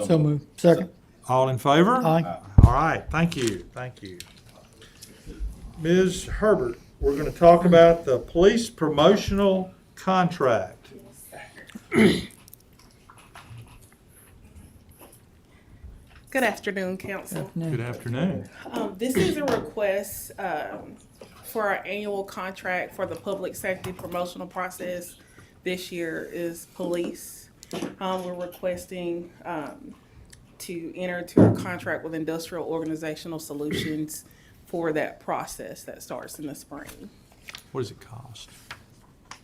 So moved. Second. All in favor? Aye. All right, thank you, thank you. Ms. Herbert, we're gonna talk about the police promotional contract. Good afternoon, council. Good afternoon. This is a request for our annual contract for the public safety promotional process. This year is police. We're requesting to enter into a contract with Industrial Organizational Solutions for that process that starts in the spring. What does it cost?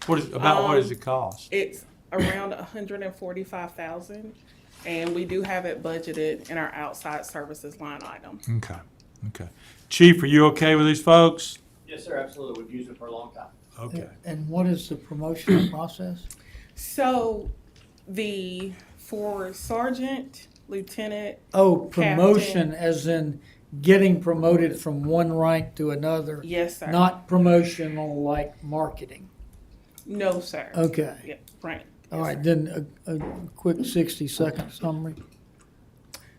What does it cost? It's around $145,000, and we do have it budgeted in our outside services line item. Okay, okay. Chief, are you okay with these folks? Yes, sir, absolutely. We've used it for a long time. Okay. And what is the promotional process? So for sergeant, lieutenant, Oh, promotion as in getting promoted from one rank to another, yes, sir. not promotional like marketing. No, sir. Okay. Yeah, right. All Yes, right, sir. then a quick 60-second summary.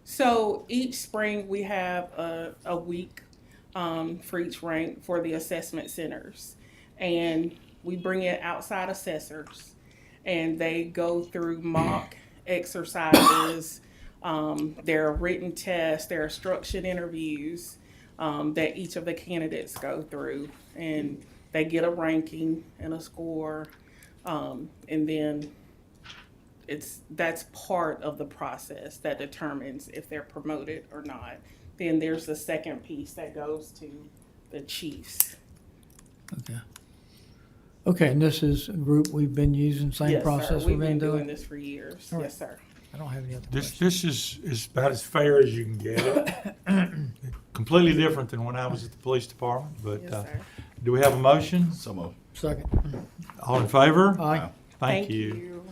So each spring we have a week for each rank for the assessment centers, and we bring in outside assessors, and they go through mock exercises. There are written tests, there are structured interviews that each of the candidates go through, and they get a ranking and a score, and then that's part of the process that determines if they're promoted or not. Then there's the second piece that goes to the chiefs. Okay. Okay, and this is a group we've been using, same Yes, process sir. we've We've been doing doing? this for years. All right. Yes, sir. I don't have any other This questions. is about as fair as you can get it. Completely different than when I was at the police department, but Yes, sir. do we have a motion? So moved. Second. All in favor? Aye. Thank you.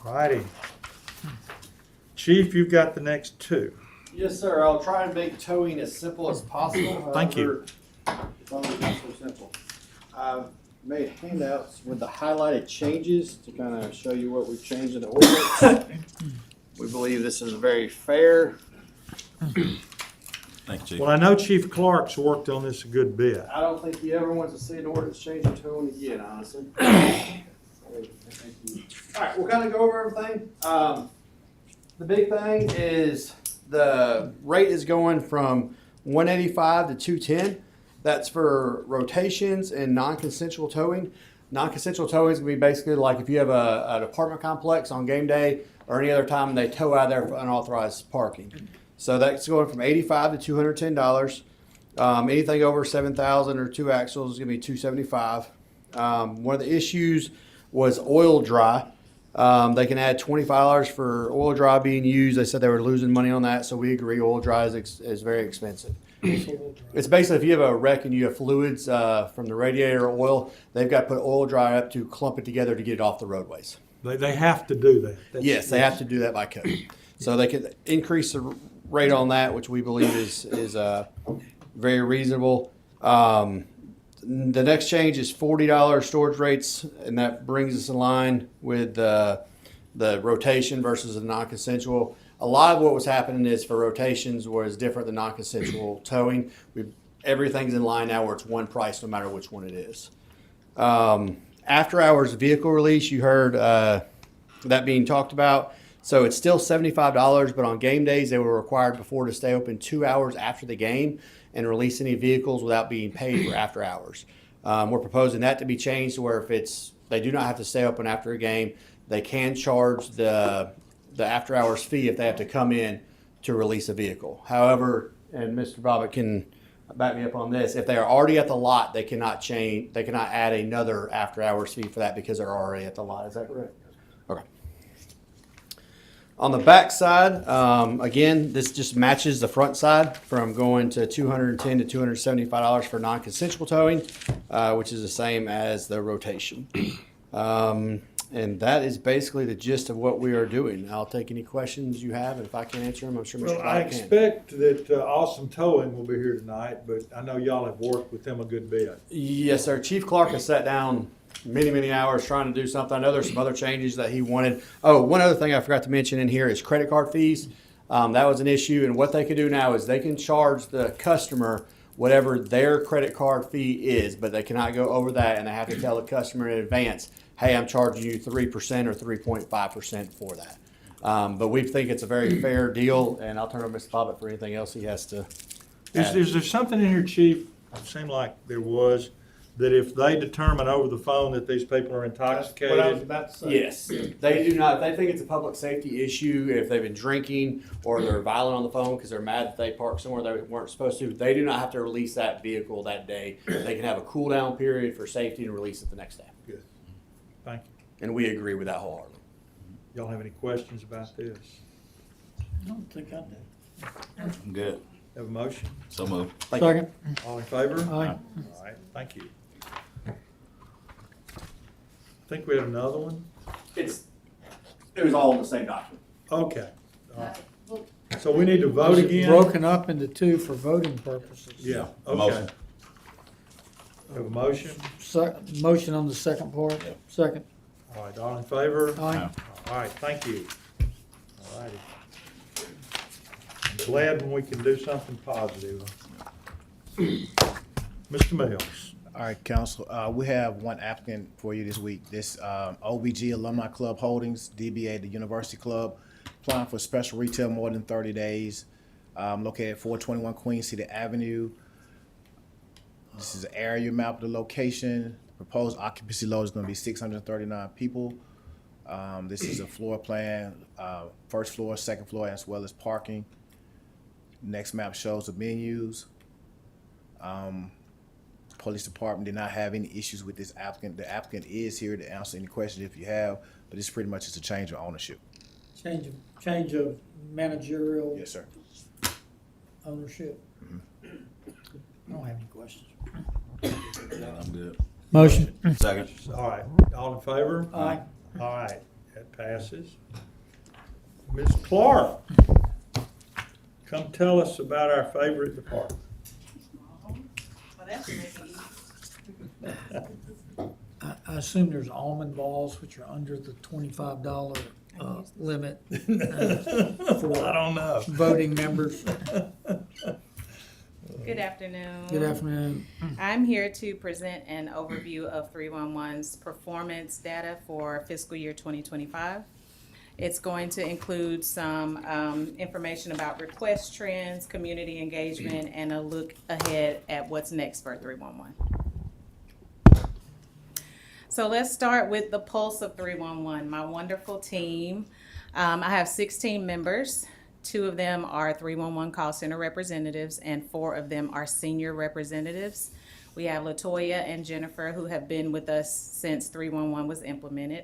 All righty. Chief, you've got the next two. Yes, sir. I'll try and make towing as simple as possible. Thank you. However, it's only not so simple. I've made handouts with the highlighted changes to kind of show you what we've changed in the ordinance. We believe this is very fair. Thank you, Chief. Well, I know Chief Clark's worked on this a good bit. I don't think he ever wants to see an ordinance change in tone again, honestly. All right, we'll kind of go over everything. The big thing is the rate is going from 185 to 210. That's for rotations and non-consensual towing. Non-consensual towing is going to be basically like if you have an apartment complex on game day or any other time they tow out there for unauthorized parking. So that's going from $85 to $210. Anything over 7,000 or two axles is going to be $275. One of the issues was oil dry. They can add $25 for oil dry being used. They said they were losing money on that, so we agree oil dry is very expensive. It's basically if you have a wreck and you have fluids from the radiator or oil, they've got to put oil dry up to clump it together to get it off the roadways. They have to do that. Yes, they have to do that by code. So they can increase the rate on that, which we believe is very reasonable. The next change is $40 storage rates, and that brings us in line with the rotation versus the non-consensual. A lot of what was happening is for rotations was different than non-consensual towing. Everything's in line now where it's one price no matter which one it is. After hours vehicle release, you heard that being talked about. So it's still $75, but on game days they were required before to stay open 2 hours after the game and release any vehicles without being paid for after hours. We're proposing that to be changed to where if they do not have to stay open after a game, they can charge the after hours fee if they have to come in to release a vehicle. However, and Mr. Bobbitt can back me up on this, if they are already at the lot, they cannot add another after hours fee for that because they're already at the lot. Is that correct? Okay. On the back side, again, this just matches the front side from going to $210 to $275 for non-consensual towing, which is the same as the rotation. And that is basically the gist of what we are doing. I'll take any questions you have, and if I can't answer them, I'm sure Mr. Well, I Bobbitt can. expect that Awesome Towing will be here tonight, but I know y'all have worked with them a good bit. Yes, sir. Chief Clark has sat down many hours trying to do something. I know there's some other changes that he wanted. Oh, one other thing I forgot to mention in here is credit card fees. That was an issue, and what they can do now is they can charge the customer whatever their credit card fee is, but they cannot go over that, and they have to tell the customer in advance, hey, I'm charging you 3% or 3.5% for that. But we think it's a very fair deal, and I'll turn over to Mr. Bobbitt for anything else he has to add. Is there something in here, Chief, it seemed like there was, that if they determine over the phone that these people are intoxicated, about to say. Yes, they do not. If they think it's a public safety issue, if they've been drinking or they're violent on the phone because they're mad that they parked somewhere they weren't supposed to, they do not have to release that vehicle that day. They can have a cool down period for safety and release it the next day. good. Thank you. And we agree with that wholeheartedly. Y'all have any questions about this? I don't think I do. I'm good. Have a motion? So moved. Thank you. Second. All in favor? Aye. All right, thank you. I think we had another one. It was all in the same document. Okay. All right. So we need to vote again? Broken up into two for voting purposes. Yeah, okay. Motion. Have a motion? Motion on the second part, second. All right, all in favor? Aye. All right, thank you. All righty. I'm glad when we can do something positive. Mr. Mills. All right, council, we have one applicant for you this week. This OBG Alumni Club Holdings, DBA, the University Club, applying for special retail more than 30 days, located at 421 Queen City Avenue. This is an area map of the location. Proposed occupancy load is going to be 639 people. This is a floor plan, first floor, second floor, as well as parking. Next map shows the menus. Police department did not have any issues with this applicant. The applicant is here to answer any questions if you have, but it's pretty much just a change of ownership. Change of managerial Yes, sir. ownership. I don't have any questions. I'm good. Motion. Second. All right, all in favor? Aye. All right, that passes. Ms. Clark, come tell us about our favorite department. I assume there's almond balls, which are under the $25 limit for I don't know. voting members. Good afternoon. Good afternoon. I'm here to present an overview of 311's performance data for fiscal year 2025. It's going to include some information about request trends, community engagement, and a look ahead at what's next for 311. So let's start with the pulse of 311, my wonderful team. I have 16 members. 2 of them are 311 call center representatives, and 4 of them are senior representatives. We have LaToya and Jennifer, who have been with us since 311 was implemented.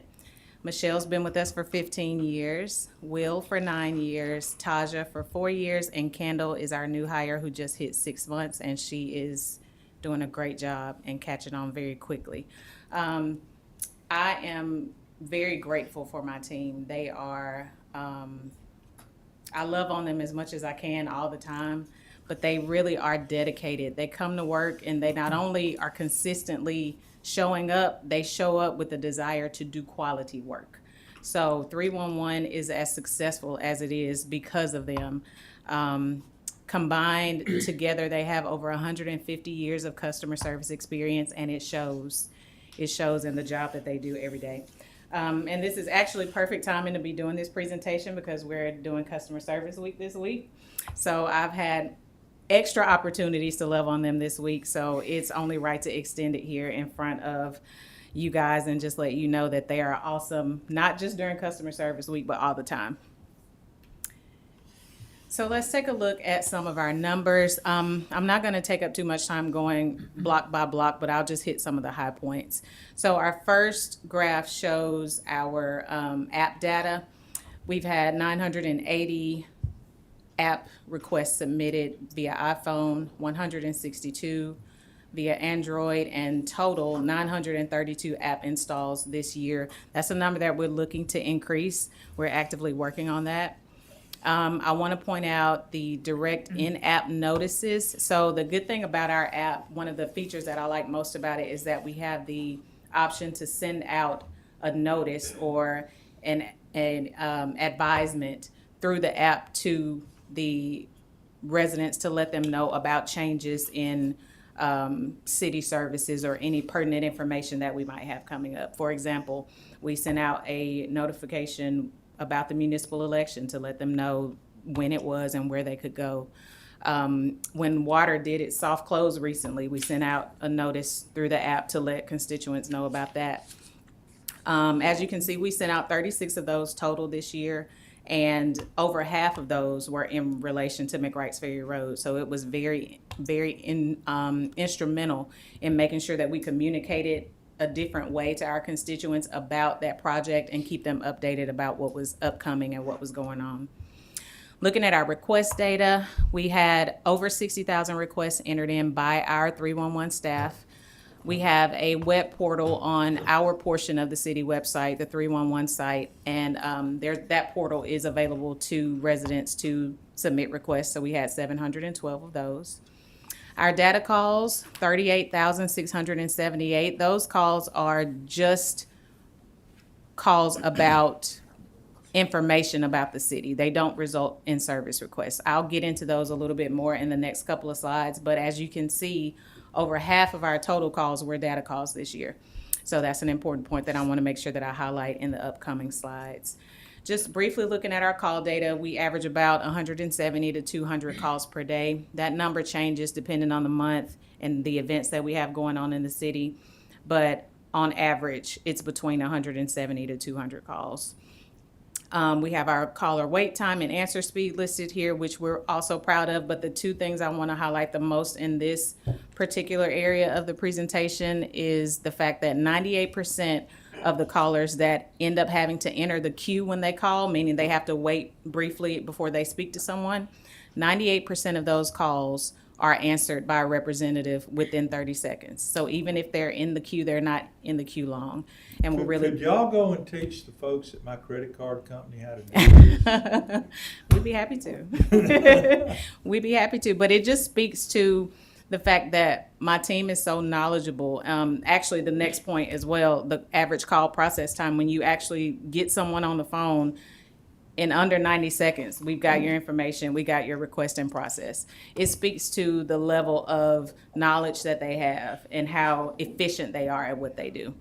Michelle's been with us for 15 years, Will for 9 years, Taja for 4 years, and Kendall is our new hire who just hit 6 months, and she is doing a great job and catching on very quickly. I am very grateful for my team. They are, I love on them as much as I can all the time, but they really are dedicated. They come to work and they not only are consistently showing up, they show up with a desire to do quality work. So 311 is as successful as it is because of them. Combined together, they have over 150 years of customer service experience, and it shows. It shows in the job that they do every day. And this is actually perfect timing to be doing this presentation because we're doing Customer Service Week this week. So I've had extra opportunities to love on them this week, so it's only right to extend it here in front of you guys and just let you know that they are awesome, not just during Customer Service Week, but all the time. So let's take a look at some of our numbers. I'm not going to take up too much time going block by block, but I'll just hit some of the high points. So our first graph shows our app data. We've had 980 app requests submitted via iPhone, 162 via Android, and total 932 app installs this year. That's a number that we're looking to increase. We're actively working on that. I want to point out the direct in-app notices. So the good thing about our app, one of the features that I like most about it is that we have the option to send out a notice or an advisement through the app to the residents to let them know about changes in city services or any pertinent information that we might have coming up. For example, we sent out a notification about the municipal election to let them know when it was and where they could go. When water did its soft close recently, we sent out a notice through the app to let constituents know about that. As you can see, we sent out 36 of those total this year, and over half of those were in relation to McWright's Ferry Road. So it was very, very instrumental in making sure that we communicated a different way to our constituents about that project and keep them updated about what was upcoming and what was going on. Looking at our request data, we had over 60,000 requests entered in by our 311 staff. We have a web portal on our portion of the city website, the 311 site, and that portal is available to residents to submit requests, so we had 712 of those. Our data calls, 38,678. Those calls are just calls about information about the city. They don't result in service requests. I'll get into those a little bit more in the next couple of slides, but as you can see, over half of our total calls were data calls this year. So that's an important point that I want to make sure that I highlight in the upcoming slides. Just briefly looking at our call data, we average about 170 to 200 calls per day. That number changes depending on the month and the events that we have going on in the city, but on average, it's between 170 to 200 calls. We have our caller wait time and answer speed listed here, which we're also proud of. But the two things I want to highlight the most in this particular area of the presentation is the fact that 98% of the callers that end up having to enter the queue when they call, meaning they have to wait briefly before they speak to someone, 98% of those calls are answered by a representative within 30 seconds. So even if they're in the queue, they're not in the queue long. And we're really... Could y'all go and teach the folks at my credit card company how to do this? We'd be happy to. We'd be happy to. But it just speaks to the fact that my team is so knowledgeable. Actually, the next point as well, the average call process time, when you actually get someone on the phone, in under 90 seconds, we've got your information, we got your request in process. It speaks to the level of knowledge that they have and how efficient they are at what they do.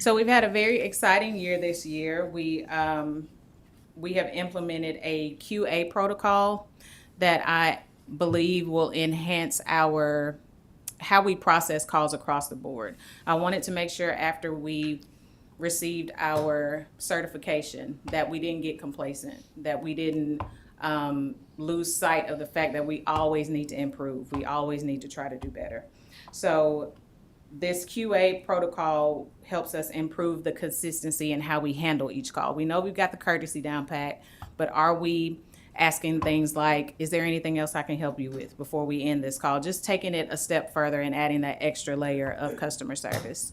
So we've had a very exciting year this year. We have implemented a QA protocol that I believe will enhance how we process calls across the board. I wanted to make sure after we received our certification that we didn't get complacent, that we didn't lose sight of the fact that we always need to improve. We always need to try to do better. So this QA protocol helps us improve the consistency in how we handle each call. We know we've got the courtesy down pat, but are we asking things like, is there anything else I can help you with before we end this call? Just taking it a step further and adding that extra layer of customer service.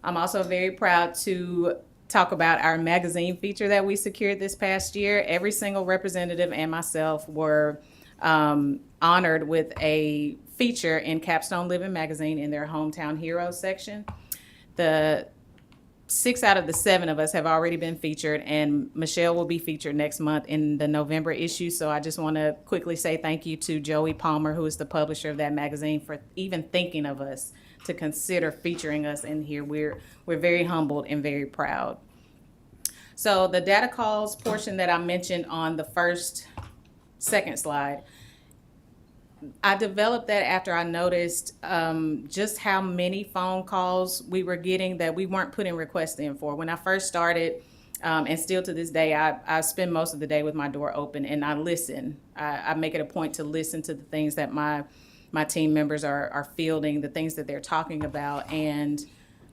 I'm also very proud to talk about our magazine feature that we secured this past year. Every single representative and myself were honored with a feature in Capstone Living magazine in their Hometown Heroes section. The 6 out of the 7 of us have already been featured, and Michelle will be featured next month in the November issue. So I just want to quickly say thank you to Joey Palmer, who is the publisher of that magazine, for even thinking of us to consider featuring us in here. We're very humbled and very proud. So the data calls portion that I mentioned on the second slide, I developed that after I noticed just how many phone calls we were getting that we weren't putting requests in for. When I first started, and still to this day, I spend most of the day with my door open and I listen. I make it a point to listen to the things that my team members are fielding, the things that they're talking about. And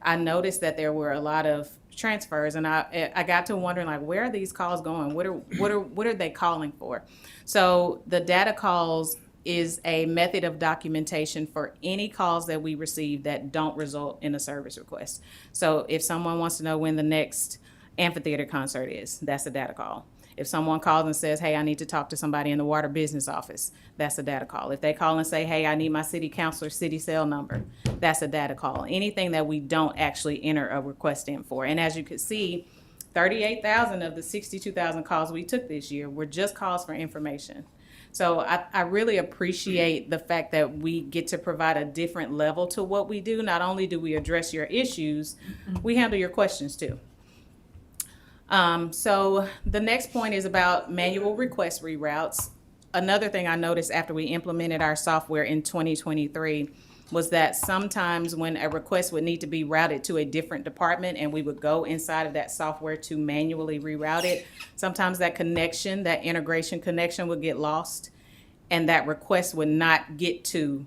I noticed that there were a lot of transfers, and I got to wondering, like, where are these calls going? What are they calling for? So the data calls is a method of documentation for any calls that we receive that don't result in a service request. So if someone wants to know when the next amphitheater concert is, that's a data call. If someone calls and says, hey, I need to talk to somebody in the water business office, that's a data call. If they call and say, hey, I need my city councilor city cell number, that's a data call. Anything that we don't actually enter a request in for. And as you can see, 38,000 of the 62,000 calls we took this year were just calls for information. So I really appreciate the fact that we get to provide a different level to what we do. Not only do we address your issues, we handle your questions too. So the next point is about manual request reroutes. Another thing I noticed after we implemented our software in 2023 was that sometimes when a request would need to be routed to a different department and we would go inside of that software to manually reroute it, sometimes that connection, that integration connection would get lost and that request would not get to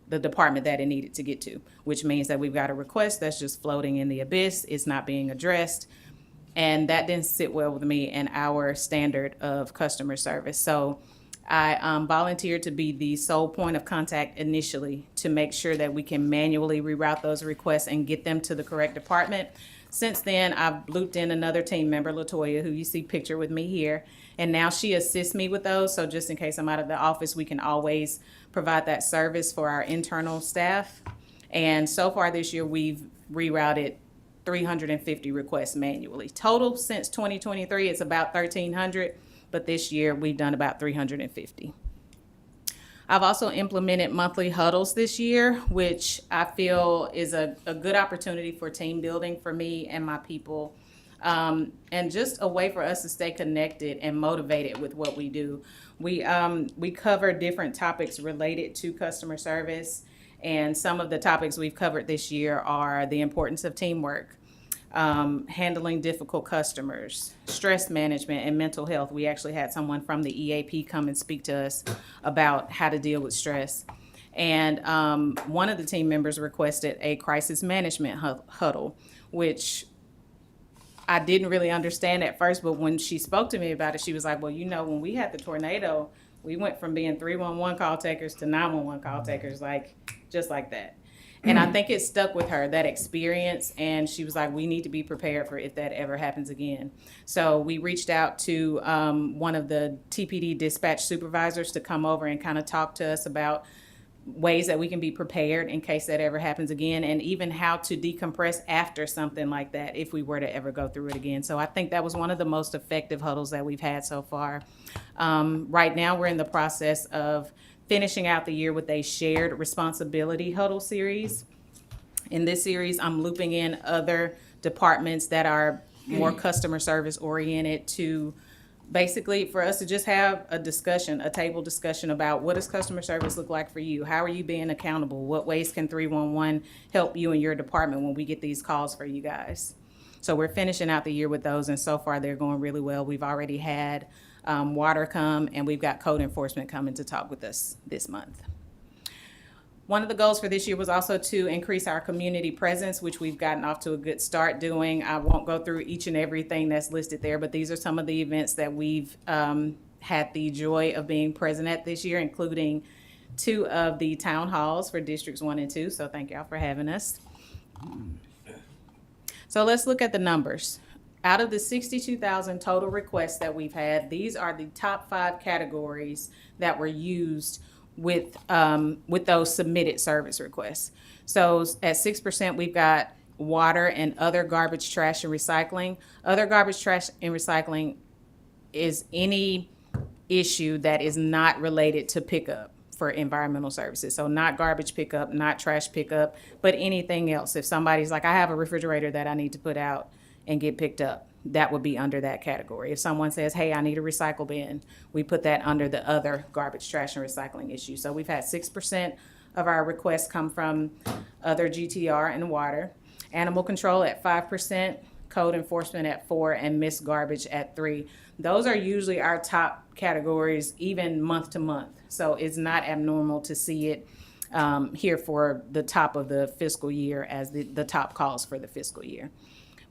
the department that it needed to get to, which means that we've got a request that's just floating in the abyss, it's not being addressed, and that didn't sit well with me and our standard of customer service. So I volunteered to be the sole point of contact initially to make sure that we can manually reroute those requests and get them to the correct department. Since then, I've looped in another team member, LaToya, who you see pictured with me here, and now she assists me with those. So just in case I'm out of the office, we can always provide that service for our internal staff. And so far this year, we've rerouted 350 requests manually. Total since 2023, it's about 1,300. But this year we've done about 350. I've also implemented monthly huddles this year, which I feel is a good opportunity for team building for me and my people, and just a way for us to stay connected and motivated with what we do. We cover different topics related to customer service, and some of the topics we've covered this year are the importance of teamwork, handling difficult customers, stress management, and mental health. We actually had someone from the EAP come and speak to us about how to deal with stress. And one of the team members requested a crisis management huddle, which I didn't really understand at first, but when she spoke to me about it, she was like, well, when we had the tornado, we went from being 311 call takers to 911 call takers, just like that. And I think it stuck with her, that experience, and she was like, we need to be prepared for if that ever happens again. So we reached out to one of the TPD dispatch supervisors to come over and kind of talk to us about ways that we can be prepared in case that ever happens again, and even how to decompress after something like that if we were to ever go through it again. So I think that was one of the most effective huddles that we've had so far. Right now, we're in the process of finishing out the year with a shared responsibility huddle series. In this series, I'm looping in other departments that are more customer service oriented to basically for us to just have a discussion, a table discussion about what does customer service look like for you? How are you being accountable? What ways can 311 help you and your department when we get these calls for you guys? So we're finishing out the year with those, and so far they're going really well. We've already had water come, and we've got code enforcement coming to talk with us this month. One of the goals for this year was also to increase our community presence, which we've gotten off to a good start doing. I won't go through each and everything that's listed there, but these are some of the events that we've had the joy of being present at this year, including 2 of the town halls for Districts 1 and 2. So thank y'all for having us. So let's look at the numbers. Out of the 62,000 total requests that we've had, these are the top 5 categories that were used with those submitted service requests. So at 6%, we've got water and other garbage, trash, and recycling. Other garbage, trash, and recycling is any issue that is not related to pickup for environmental services. So not garbage pickup, not trash pickup, but anything else. If somebody's like, I have a refrigerator that I need to put out and get picked up, that would be under that category. If someone says, hey, I need a recycle bin, we put that under the other garbage, trash, and recycling issue. So we've had 6% of our requests come from other GTR and water. Animal control at 5%, code enforcement at 4%, and missed garbage at 3%. Those are usually our top categories, even month to month. So it's not abnormal to see it here for the top of the fiscal year as the top calls for the fiscal year.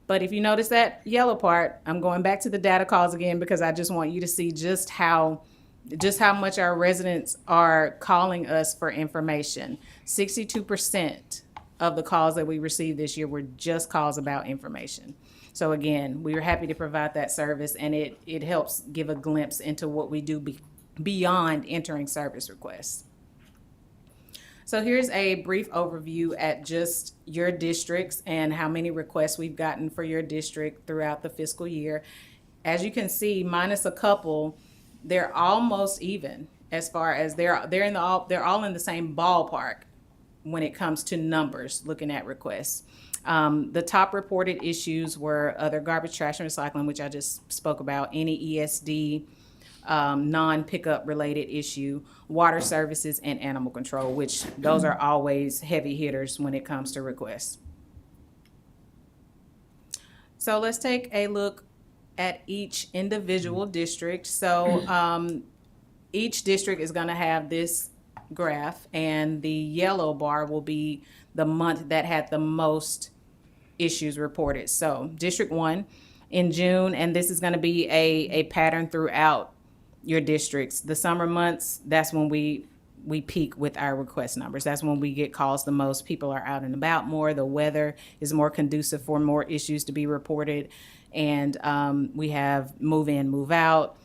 But if you notice that yellow part, I'm going back to the data calls again because I just want you to see just how much our residents are calling us for information. 62% of the calls that we received this year were just calls about information. So again, we are happy to provide that service, and it helps give a glimpse into what we do beyond entering service requests. So here's a brief overview at just your districts and how many requests we've gotten for your district throughout the fiscal year. As you can see, minus a couple, they're almost even as far as they're all in the same ballpark when it comes to numbers looking at requests. The top reported issues were other garbage, trash, and recycling, which I just spoke about, any ESD, non-pickup related issue, water services, and animal control, which those are always heavy hitters when it comes to requests. So let's take a look at each individual district. So each district is going to have this graph, and the yellow bar will be the month that had the most issues reported. So District 1 in June, and this is going to be a pattern throughout your districts. The summer months, that's when we peak with our request numbers. That's when we get calls the most. People are out and about more. The weather is more conducive for more issues to be reported. And we have move in, move out,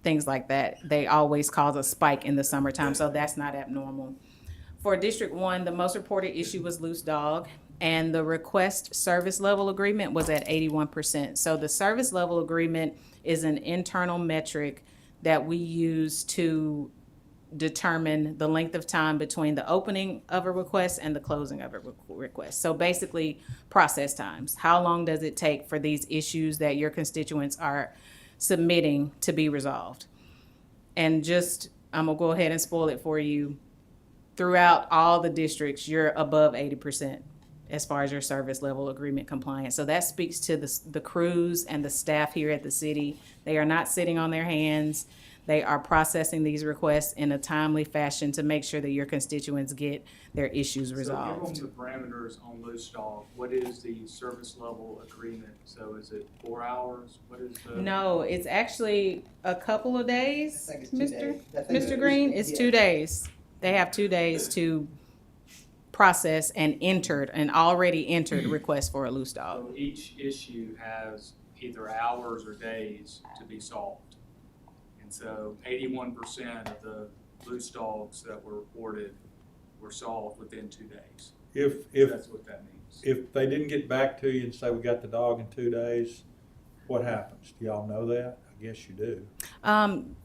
things like that. They always cause a spike in the summertime, so that's not abnormal. For District 1, the most reported issue was loose dog, and the request service level agreement was at 81%. So the service level agreement is an internal metric that we use to determine the length of time between the opening of a request and the closing of a request. So basically, process times. How long does it take for these issues that your constituents are submitting to be resolved? And just, I'm gonna go ahead and spoil it for you. Throughout all the districts, you're above 80% as far as your service level agreement compliance. So that speaks to the crews and the staff here at the city. They are not sitting on their hands. They are processing these requests in a timely fashion to make sure that your constituents get their issues resolved. So give them the parameters on loose dog. What is the service level agreement? So is it 4 hours? What is the? No, it's actually a couple of days, I think it's 2 Mr. days. I think Mr. Green. It's 2 days. They have 2 days to process and already entered request for a loose dog. So each issue has either hours or days to be solved. And so 81% of the loose dogs that were reported were solved within 2 days. If That's what that means. if they didn't get back to you and say we got the dog in 2 days, what happens? Do y'all know that? I guess you do.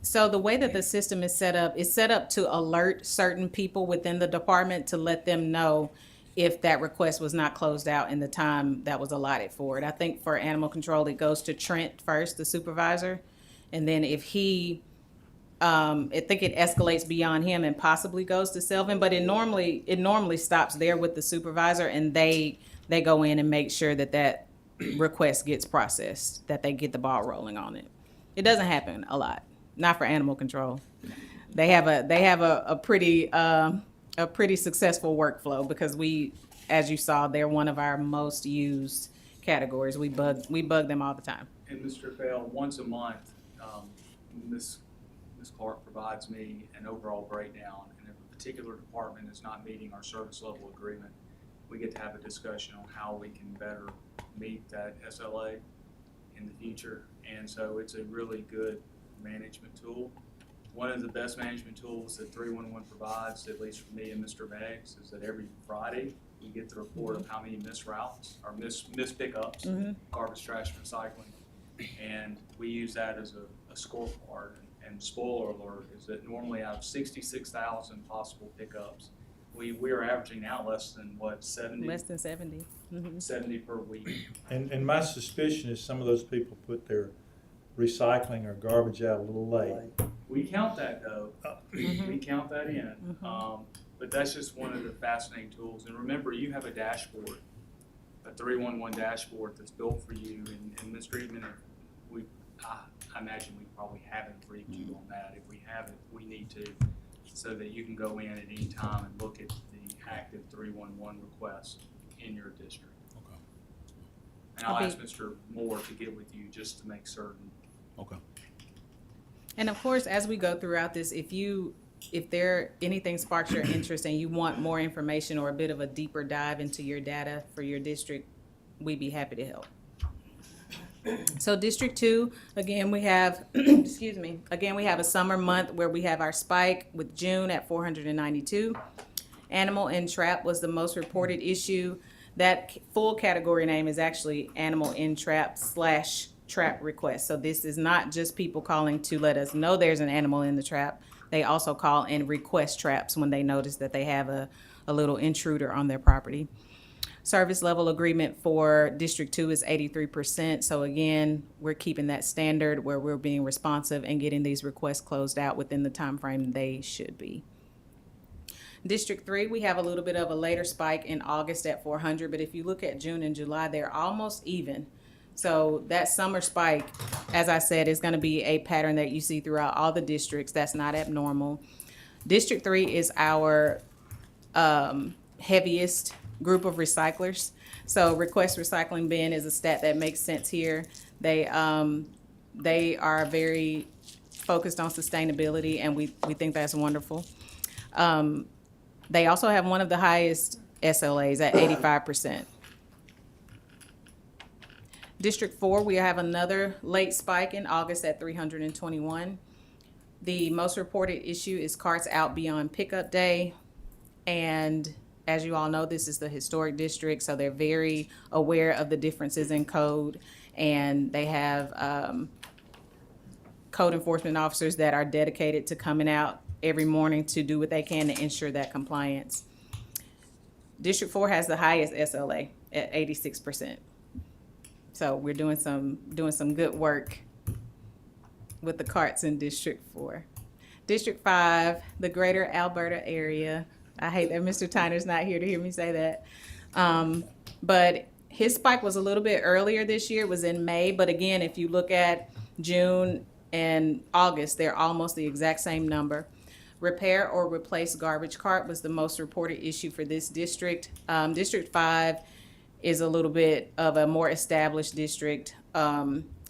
So the way that the system is set up to alert certain people within the department to let them know if that request was not closed out in the time that was allotted for it. I think for animal control, it goes to Trent first, the supervisor. And then if he, I think it escalates beyond him and possibly goes to Selvin, but it normally stops there with the supervisor, and they go in and make sure that request gets processed, that they get the ball rolling on it. It doesn't happen a lot, not for animal control. They have a pretty successful workflow because as you saw, they're one of our most used categories. We bug them all the time. And Mr. Fell, once a month, Ms. Clark provides me an overall breakdown, and if a particular department is not meeting our service level agreement, we get to have a discussion on how we can better meet that SLA in the future. And so it's a really good management tool. One of the best management tools that 311 provides, at least for me and Mr. Meggs, is that every Friday we get the report of how many missed routes or missed pickups, garbage, trash, recycling. And we use that as a scorecard. And spoiler alert is that normally out of 66,000 possible pickups, we are averaging now less than 70? Less than 70. 70 per week. And my suspicion is some of those people put their recycling or garbage out a little late. We count that though. We count that in. But that's just one of the fascinating tools. And remember, you have a dashboard, a 311 dashboard that's built for you. And Mr. Eatman, I imagine we probably haven't briefed you on that. If we haven't, we need to, so that you can go in at any time and look at the active 311 request in your district. Okay. And I'll ask Mr. Moore to get with you just to make certain. Okay. And of course, as we go throughout this, if anything sparks your interest and you want more information or a bit of a deeper dive into your data for your district, we'd be happy to help. So District 2, again, we have, excuse me, again, we have a summer month where we have our spike with June at 492. Animal entrap was the most reported issue. That full category name is actually animal entrap / trap request. So this is not just people calling to let us know there's an animal in the trap. They also call and request traps when they notice that they have a little intruder on their property. Service level agreement for District 2 is 83%. So again, we're keeping that standard where we're being responsive and getting these requests closed out within the time frame they should be. District 3, we have a little bit of a later spike in August at 400, but if you look at June and July, they're almost even. So that summer spike, as I said, is going to be a pattern that you see throughout all the districts. That's not abnormal. District 3 is our heaviest group of recyclers. So request recycling bin is a stat that makes sense here. They are very focused on sustainability, and we think that's wonderful. They also have one of the highest SLAs at 85%. District 4, we have another late spike in August at 321. The most reported issue is carts out beyond pickup day. And as you all know, this is the historic district, so they're very aware of the differences in code. And they have code enforcement officers that are dedicated to coming out every morning to do what they can to ensure that compliance. District 4 has the highest SLA at 86%. So we're doing some good work with the carts in District 4. District 5, the greater Alberta area. I hate that Mr. Tyner's not here to hear me say that. But his spike was a little bit earlier this year. It was in May. But again, if you look at June and August, they're almost the exact same number. Repair or replace garbage cart was the most reported issue for this district. District 5 is a little bit of a more established district.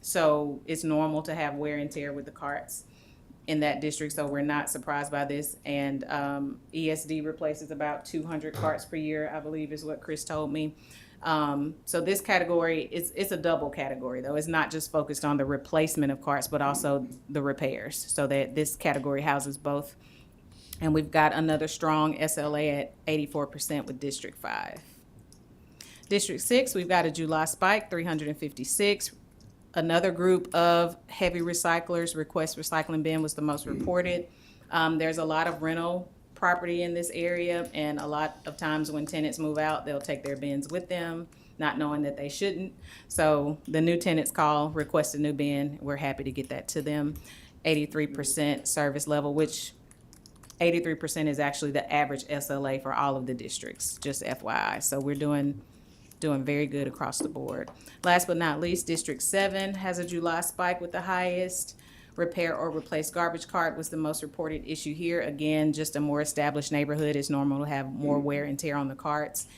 So it's normal to have wear and tear with the carts in that district, so we're not surprised by this. And ESD replaces about 200 carts per year, I believe is what Chris told me. So this category, it's a double category though. It's not just focused on the replacement of carts, but also the repairs. So that this category houses both. And we've got another strong SLA at 84% with District 5. District 6, we've got a July spike, 356. Another group of heavy recyclers, request recycling bin was the most reported. There's a lot of rental property in this area, and a lot of times when tenants move out, they'll take their bins with them, not knowing that they shouldn't. So the new tenants call, request a new bin. We're happy to get that to them. 83% service level, which 83% is actually the average SLA for all of the districts, just FYI. So we're doing very good across the board. Last but not least, District 7 has a July spike with the highest. Repair or replace garbage cart was the most reported issue here. Again, just a more established neighborhood. It's normal to have more wear and tear on the carts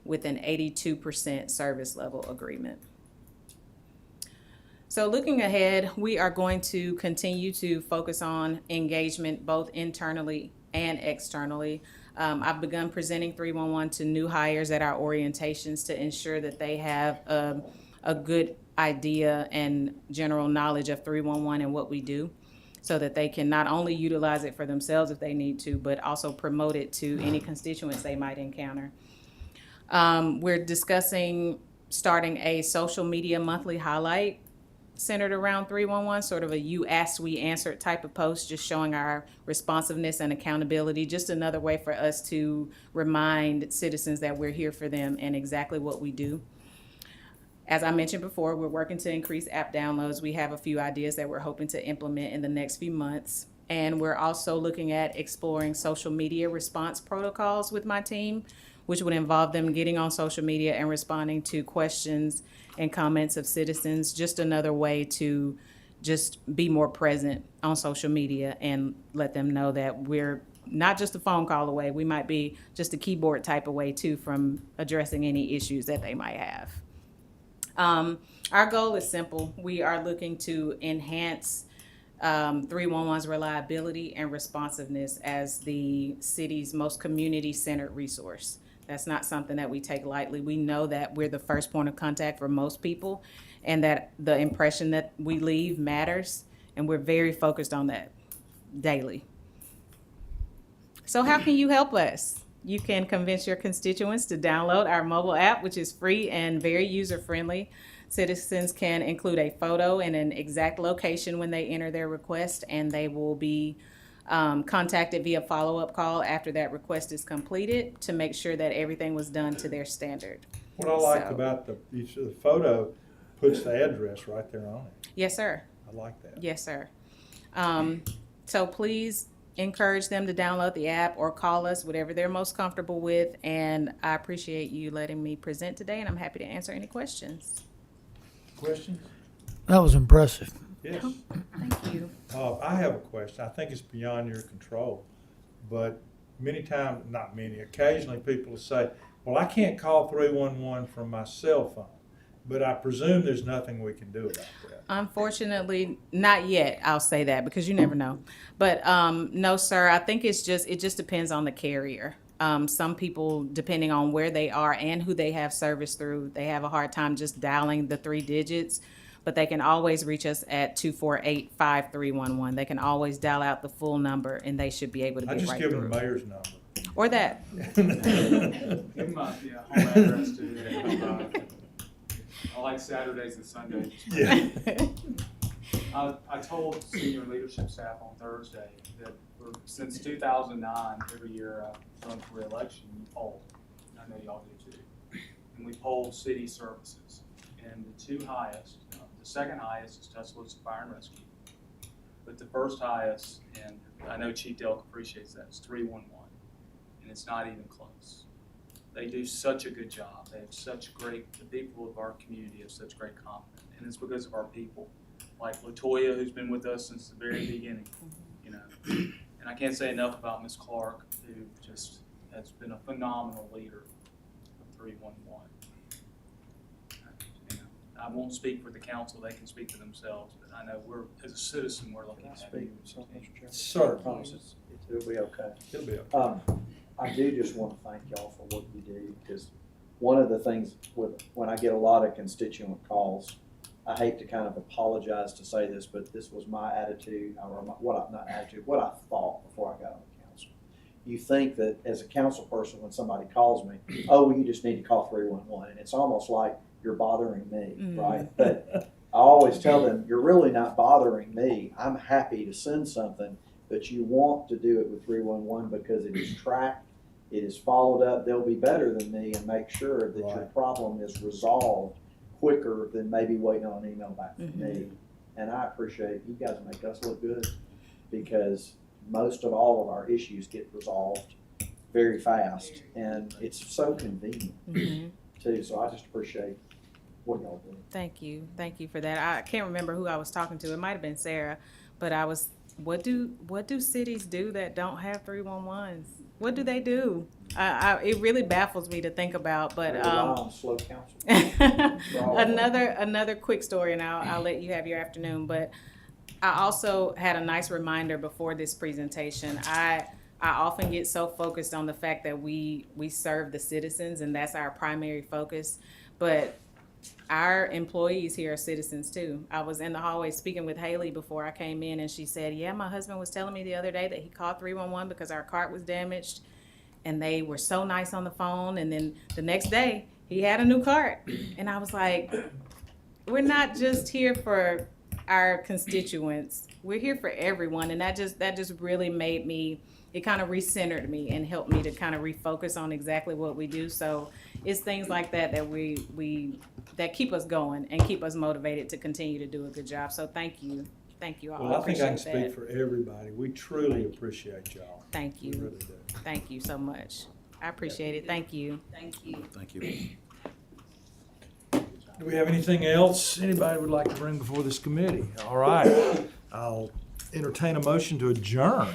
with an 82% service level agreement. So looking ahead, we are going to continue to focus on engagement both internally and externally. I've begun presenting 311 to new hires at our orientations to ensure that they have a good idea and general knowledge of 311 and what we do, so that they can not only utilize it for themselves if they need to, but also promote it to any constituents they might encounter. We're discussing starting a social media monthly highlight centered around 311, sort of a you asked, we answered type of post, just showing our responsiveness and accountability, just another way for us to remind citizens that we're here for them and exactly what we do. As I mentioned before, we're working to increase app downloads. We have a few ideas that we're hoping to implement in the next few months. And we're also looking at exploring social media response protocols with my team, which would involve them getting on social media and responding to questions and comments of citizens. Just another way to just be more present on social media and let them know that we're not just a phone call away. We might be just a keyboard type away too from addressing any issues that they might have. Our goal is simple. We are looking to enhance 311's reliability and responsiveness as the city's most community-centered resource. That's not something that we take lightly. We know that we're the first point of contact for most people, and that the impression that we leave matters, and we're very focused on that daily. So how can you help us? You can convince your constituents to download our mobile app, which is free and very user-friendly. Citizens can include a photo and an exact location when they enter their request, and they will be contacted via follow-up call after that request is completed to make sure that everything was done to their standard. What I liked So- about the photo puts the address right there on it. Yes, sir. I like that. Yes, sir. So please encourage them to download the app or call us, whatever they're most comfortable with. And I appreciate you letting me present today, and I'm happy to answer any questions. Questions? That was impressive. Yes. Thank you. I have a question. I think it's beyond your control, but many times, not many, occasionally people will say, well, I can't call 311 from my cell phone, but I presume there's nothing we can do about that. Unfortunately, not yet. I'll say that because you never know. But no, sir. I think it just depends on the carrier. Some people, depending on where they are and who they have service through, they have a hard time just dialing the 3 digits. But they can always reach us at 248-5311. They can always dial out the full number, and they should be able to I get just right give through. them the mayor's number. Or that. Give them my home address too. I like Saturdays and Sundays. Yeah. I told senior leadership staff on Thursday that since 2009, every year I've run for re-election, we poll. I know y'all do too. And we poll city services. And the 2 highest, the second highest is Tuscaloosa Fire and Rescue. But the first highest, and I know Chief Delk appreciates that, is 311. And it's not even close. They do such a good job. They have such great, the people of our community have such great confidence. And it's because of our people, like LaToya, who's been with us since the very beginning, you know. And I can't say enough about Ms. Clark, who just has been a phenomenal leader of 311. You know, I won't speak for the council, they can speak for themselves, but I know as a citizen, we're looking at you. Sir, It'll be okay. it'll be okay. I do just want to thank y'all for what you do, because one of the things when I get a lot of constituent calls, I hate to kind of apologize to say this, but this was my attitude, or what I thought before I got on the council. You think that as a council person, when somebody calls me, oh, well, you just need to call 311, and it's almost like you're bothering me, right? But I always tell them, you're really not bothering me. I'm happy to send something, but you want to do it with 311 because it is tracked, it is followed up. They'll be better than me and make sure that your problem is resolved quicker than maybe waiting on an email back from me. And I appreciate you guys make us look good, because most of all of our issues get resolved very fast, and it's so convenient too. So I just appreciate what y'all do. Thank you for that. I can't remember who I was talking to. It might have been Sarah, but what do cities do that don't have 311s? What do they do? It really baffles me to think about. But They rely on slow counsel. another quick story, and I'll let you have your afternoon. But I also had a nice reminder before this presentation. I often get so focused on the fact that we serve the citizens, and that's our primary focus. But our employees here are citizens too. I was in the hallway speaking with Haley before I came in, and she said, yeah, my husband was telling me the other day that he called 311 because our cart was damaged, and they were so nice on the phone. And then the next day he had a new cart, and I was like, we're not just here for our constituents, we're here for everyone. And that just really made me, it kind of recentered me and helped me to kind of refocus on exactly what we do. So it's things like that that keep us going and keep us motivated to continue to do a good job. So thank you all. Well, I think I can appreciate speak that. for everybody. We truly appreciate y'all. Thank We you. really do. Thank you so much. I appreciate it. Thank you. Thank you. Do we have anything else anybody would like to bring before this committee? All right, I'll entertain a motion to adjourn.